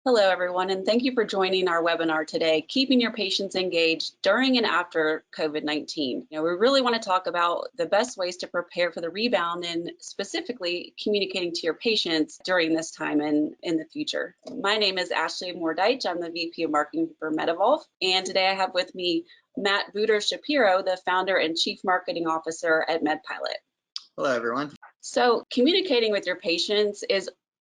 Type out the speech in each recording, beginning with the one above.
Hello, everyone, and thank you for joining our webinar today, Keeping Your Patients Engaged During and After COVID-19. We really want to talk about the best ways to prepare for the rebound and specifically communicating to your patients during this time and in the future. My name is Ashley Mordeich. I'm the VP of Marketing for MedEvolve, and today I have with me Matt Buder-Shapiro, the founder and Chief Marketing Officer at MedPilot. Hello, everyone. So communicating with your patients is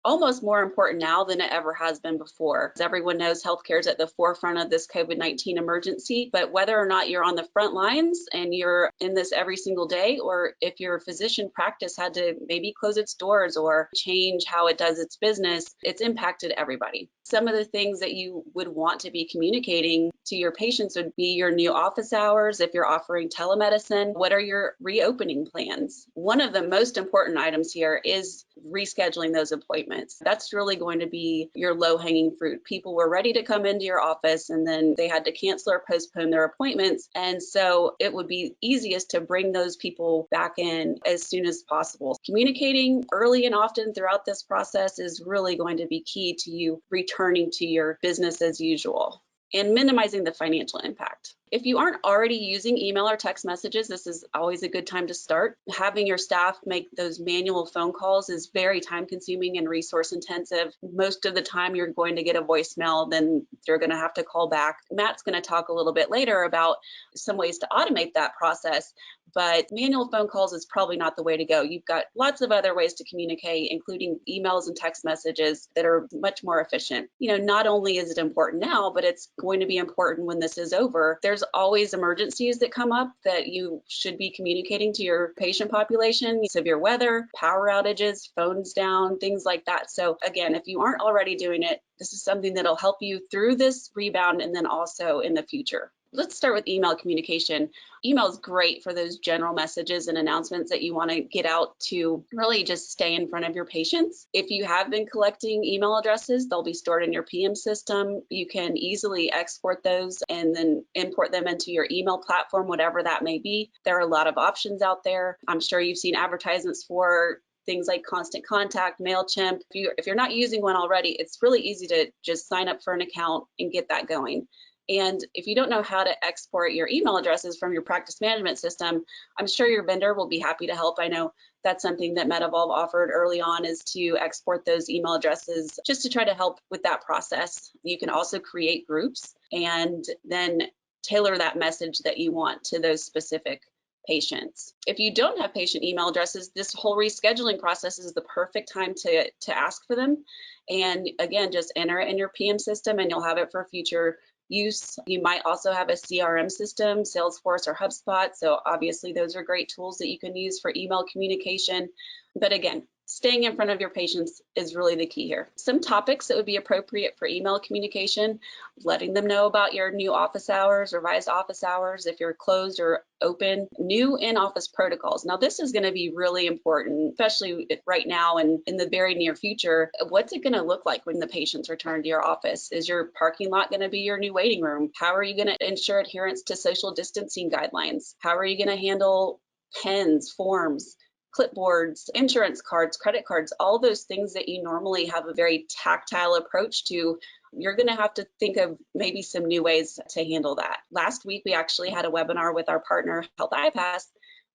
almost more important now than it ever has been before. As everyone knows, healthcare is at the forefront of this COVID-19 emergency, but whether or not you're on the front lines and you're in this every single day, or if your physician practice had to maybe close its doors or change how it does its business, it's impacted everybody. Some of the things that you would want to be communicating to your patients would be your new office hours, if you're offering telemedicine, what are your reopening plans? One of the most important items here is rescheduling those appointments. That's really going to be your low-hanging fruit. People were ready to come into your office and then they had to cancel or postpone their appointments. And so it would be easiest to bring those people back in as soon as possible. Communicating early and often throughout this process is really going to be key to you returning to your business as usual and minimizing the financial impact. If you aren't already using email or text messages, this is always a good time to start. Having your staff make those manual phone calls is very time consuming and resource intensive. Most of the time you're going to get a voicemail, then you're going to have to call back. Matt's going to talk a little bit later about some ways to automate that process, but manual phone calls is probably not the way to go. You've got lots of other ways to communicate, including emails and text messages that are much more efficient. Not only is it important now, but it's going to be important when this is over. There's always emergencies that come up that you should be communicating to your patient population, severe weather, power outages, phones down, things like that. So again, if you aren't already doing it, this is something that'll help you through this rebound and then also in the future. Let's start with email communication. Email is great for those general messages and announcements that you want to get out to really just stay in front of your patients. If you have been collecting email addresses, they'll be stored in your PM system. You can easily export those and then import them into your email platform, whatever that may be. There are a lot of options out there. I'm sure you've seen advertisements for things like Constant Contact, MailChimp. If you're not using one already, it's really easy to just sign up for an account and get that going. And if you don't know how to export your email addresses from your practice management system, I'm sure your vendor will be happy to help. I know that's something that MedEvolve offered early on, is to export those email addresses just to try to help with that process. You can also create groups and then tailor that message that you want to those specific patients. If you don't have patient email addresses, this whole rescheduling process is the perfect time to ask for them. And again, just enter it in your PM system and you'll have it for future use. You might also have a CRM system, Salesforce or HubSpot. So obviously those are great tools that you can use for email communication. But again, staying in front of your patients is really the key here. Some topics that would be appropriate for email communication: letting them know about your new office hours, revised office hours, if you're closed or open, new in-office protocols. Now, this is going to be really important, especially right now and in the very near future. What's it going to look like when the patients return to your office? Is your parking lot going to be your new waiting room? How are you going to ensure adherence to social distancing guidelines? How are you going to handle pens, forms, clipboards, insurance cards, credit cards, all those things that you normally have a very tactile approach to? You're going to have to think of maybe some new ways to handle that. Last week, we actually had a webinar with our partner, HIPAA,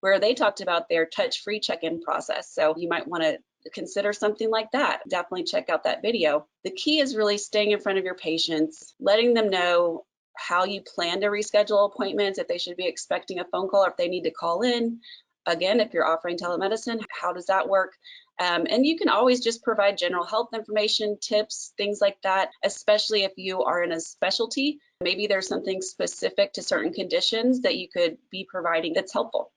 where they talked about their touch-free check-in process. So you might want to consider something like that. Definitely check out that video. The key is really staying in front of your patients, letting them know how you plan to reschedule appointments, if they should be expecting a phone call or if they need to call in. Again, if you're offering telemedicine, how does that work? And you can always just provide general health information, tips, things like that, especially if you are in a specialty. Maybe there's something specific to certain conditions that you could be providing that's helpful.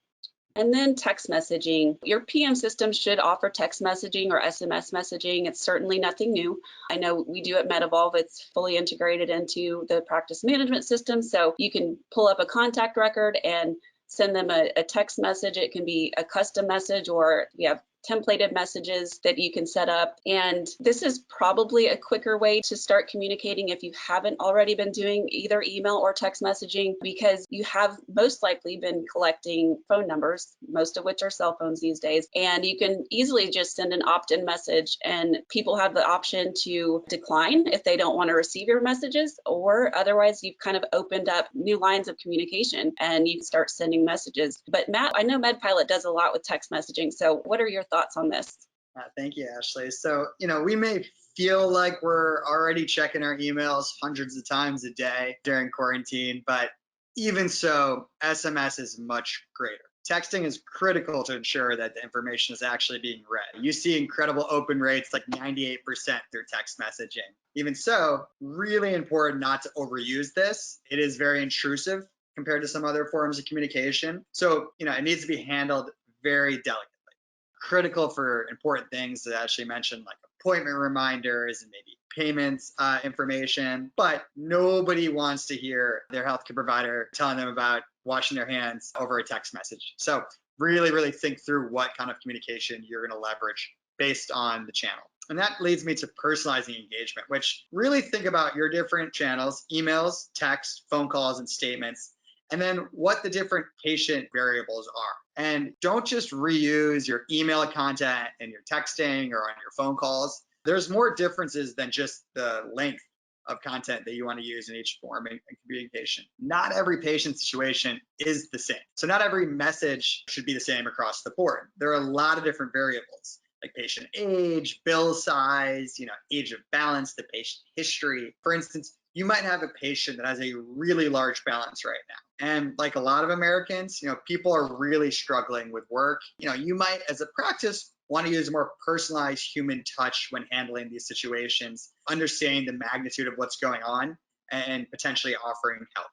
And then text messaging. Your PM system should offer text messaging or SMS messaging. It's certainly nothing new. I know we do at MedEvolve. It's fully integrated into the practice management system. So you can pull up a contact record and send them a text message. It can be a custom message, or we have templated messages that you can set up. And this is probably a quicker way to start communicating if you haven't already been doing either email or text messaging, because you have most likely been collecting phone numbers, most of which are cell phones these days. And you can easily just send an opt-in message, and people have the option to decline if they don't want to receive your messages, or otherwise you've kind of opened up new lines of communication and you can start sending messages. But Matt, I know MedPilot does a lot with text messaging. So what are your thoughts on this? Thank you, Ashley. So, we may feel like we're already checking our emails hundreds of times a day during quarantine, but even so, SMS is much greater. Texting is critical to ensure that the information is actually being read. You see incredible open rates like 98% through text messaging. Even so, really important not to overuse this. It is very intrusive compared to some other forms of communication. So, it needs to be handled very delicately. Critical for important things that Ashley mentioned, like appointment reminders and maybe payments information, but nobody wants to hear their healthcare provider telling them about washing their hands over a text message. So really think through what kind of communication you're going to leverage based on the channel. And that leads me to personalizing engagement, which really think about your different channels: emails, text, phone calls, and statements, and then what the different patient variables are. And don't just reuse your email content in your texting or on your phone calls. There's more differences than just the length of content that you want to use in each form and communication. Not every patient situation is the same. So not every message should be the same across the board. There are a lot of different variables, like patient age, bill size, age of balance, the patient history. For instance, you might have a patient that has a really large balance right now. And like a lot of Americans, people are really struggling with work. You might, as a practice, want to use a more personalized human touch when handling these situations, understanding the magnitude of what's going on and potentially offering help.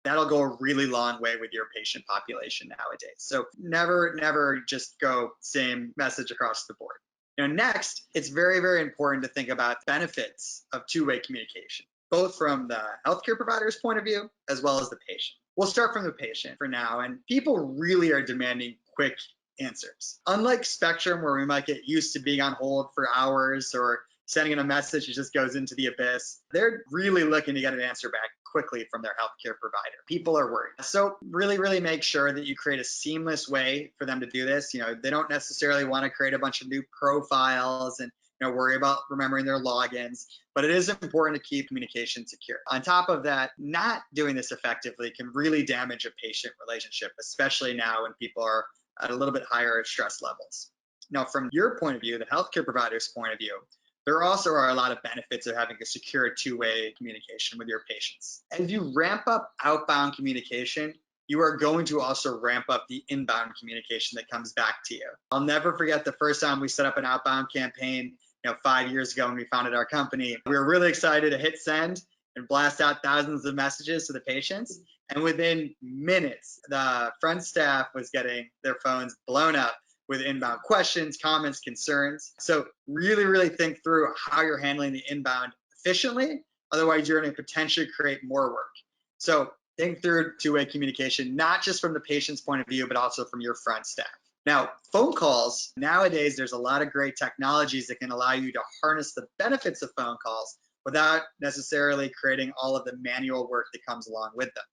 That'll go a really long way with your patient population nowadays. So never just go same message across the board. Next, it's very important to think about benefits of two-way communication, both from the healthcare provider's point of view as well as the patient. We'll start from the patient for now, and people really are demanding quick answers. Unlike Spectrum, where we might get used to being on hold for hours or sending in a message that just goes into the abyss, they're really looking to get an answer back quickly from their healthcare provider. People are worried. So really make sure that you create a seamless way for them to do this. They don't necessarily want to create a bunch of new profiles and worry about remembering their logins, but it is important to keep communication secure. On top of that, not doing this effectively can really damage a patient relationship, especially now when people are at a little bit higher stress levels. Now, from your point of view, the healthcare provider's point of view, there also are a lot of benefits of having a secure two-way communication with your patients. As you ramp up outbound communication, you are going to also ramp up the inbound communication that comes back to you. I'll never forget the first time we set up an outbound campaign 5 years ago when we founded our company. We were really excited to hit send and blast out thousands of messages to the patients. And within minutes, the front staff was getting their phones blown up with inbound questions, comments, concerns. So really think through how you're handling the inbound efficiently. Otherwise, you're going to potentially create more work. So think through two-way communication, not just from the patient's point of view, but also from your front staff. Now, phone calls, nowadays, there's a lot of great technologies that can allow you to harness the benefits of phone calls without necessarily creating all of the manual work that comes along with them.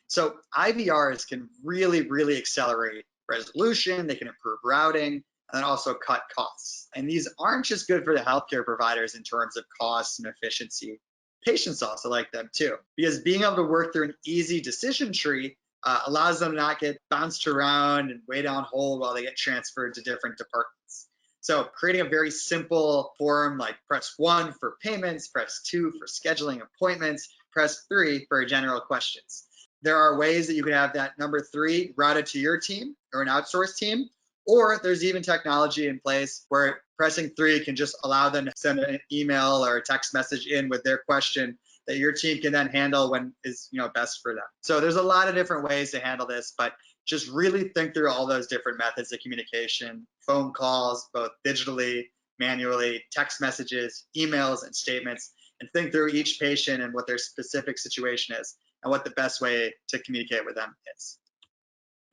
So IVRs can really accelerate resolution, they can improve routing, and then also cut costs. And these aren't just good for the healthcare providers in terms of costs and efficiency. Patients also like them too, because being able to work through an easy decision tree allows them to not get bounced around and wait on hold while they get transferred to different departments. So creating a very simple form like press 1 for payments, press 2 for scheduling appointments, press 3 for general questions. There are ways that you can have that number 3 routed to your team or an outsourced team, or there's even technology in place where pressing 3 can just allow them to send an email or a text message in with their question that your team can then handle when is best for them. So there's a lot of different ways to handle this, but just really think through all those different methods of communication: phone calls, both digitally, manually, text messages, emails, and statements, and think through each patient and what their specific situation is and what the best way to communicate with them is.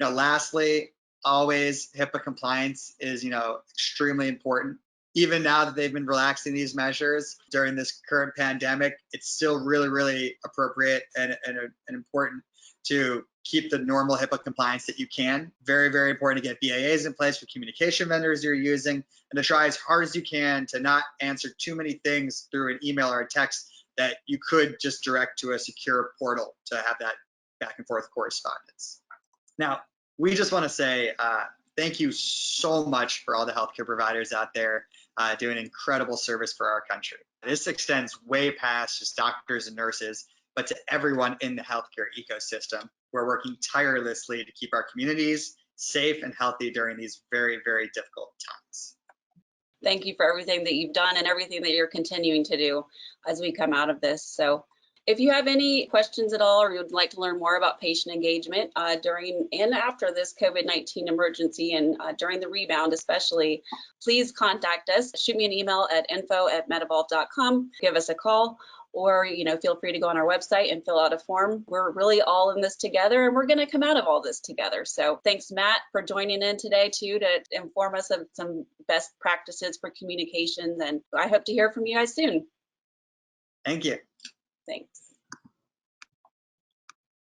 Lastly, always, HIPAA compliance is, extremely important. Even now that they've been relaxing these measures during this current pandemic, it's still really, really appropriate and important to keep the normal HIPAA compliance that you can. Very, very important to get BAAs in place for communication vendors you're using, and to try as hard as you can to not answer too many things through an email or a text that you could just direct to a secure portal to have that back and forth correspondence. Now, we just want to say thank you so much for all the healthcare providers out there doing incredible service for our country. This extends way past just doctors and nurses, but to everyone in the healthcare ecosystem. We're working tirelessly to keep our communities safe and healthy during these very, very difficult times. Thank you for everything that you've done and everything that you're continuing to do as we come out of this. So if you have any questions at all, or you would like to learn more about patient engagement during and after this COVID-19 emergency and during the rebound especially, please contact us. Shoot me an email at info@medevolve.com, give us a call, or feel free to go on our website and fill out a form. We're really all in this together, and we're going to come out of all this together. So thanks, Matt, for joining in today too to inform us of some best practices for communications, and I hope to hear from you guys soon. Thank you. Thanks.